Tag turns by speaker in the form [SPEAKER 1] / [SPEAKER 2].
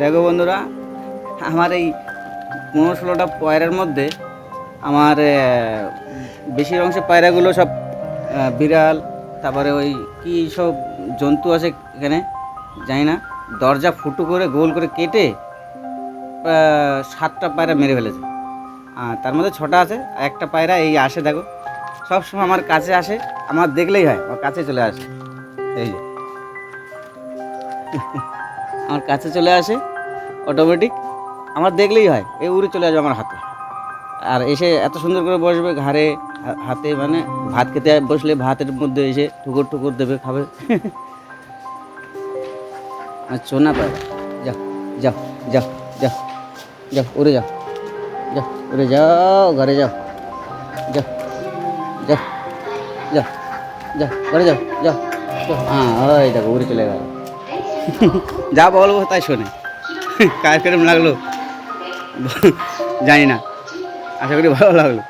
[SPEAKER 1] দেখো বন্ধুরা, আমার এই 15-16টা পায়রার মধ্যে আমার বেশির অংশে পায়রাগুলো সব বিড়াল, তারপরে ওই কী সব জন্তু আছে এখানে জানি না, দরজা ফুটো করে গোল করে কেটে 7টা পায়রা মেরে ফেলেছে। আর তার মধ্যে 6টা আছে, আর একটা পায়রা এই আসে দেখো, সবসময় আমার কাছে আসে, আমার দেখলেই হয় আমার কাছে চলে আসে। এই যে আমার কাছে চলে আসে অটোমেটিক, আমার দেখলেই হয় এই উড়ে চলে আসবে আমার হাতে, আর এসে এত সুন্দর করে বসবে ঘাড়ে হাতে, মানে ভাত খেতে বসলে ভাতের মধ্যে এসে ঠুকুর ঠুকুর দেবে, খাবে। আর চোনা পায়রা, যাও যাও যাও যাও যাও, উড়ে যাও, যাও উড়ে যাও, ঘরে যাও, যাও যাও যাও যাও, ঘরে যাও, যাও। হ্যাঁ ওই দেখো উড়ে চলে গেল। যা বলবো তাই শোনে। কার কিরম লাগলো জানি না, আশা করি ভালো লাগলো।